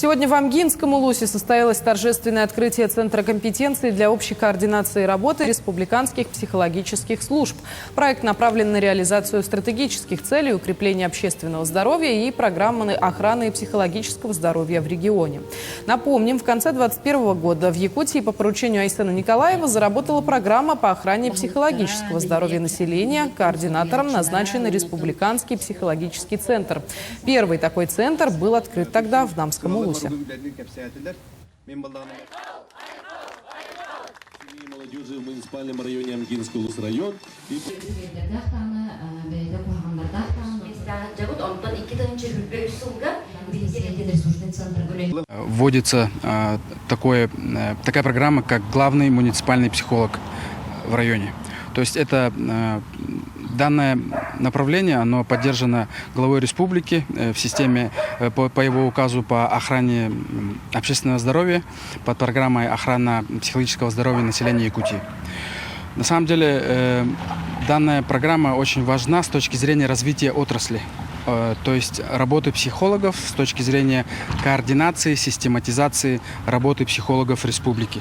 Сегодня в Амгинском Улусе состоялось торжественное открытие Центра компетенции для общей координации работы республиканских психологических служб. Проект направлен на реализацию стратегических целей укрепления общественного здоровья и программы охраны психологического здоровья в регионе. Напомним, в конце 2021 года в Якутии по поручению Айсена Николаева заработала программа по охране психологического здоровья населения. Координатором назначен Республиканский психологический центр. Первый такой центр был открыт тогда в Намском Улусе. Молодежи в муниципальном районе Амгинский Улус район. Вводится такая программа, как главный муниципальный психолог в районе. То есть это данное направление, оно поддержано главой республики в системе по его указу по охране общественного здоровья под программой охрана психологического здоровья населения Якутии. На самом деле данная программа очень важна с точки зрения развития отрасли, то есть работы психологов с точки зрения координации, систематизации работы психологов республики.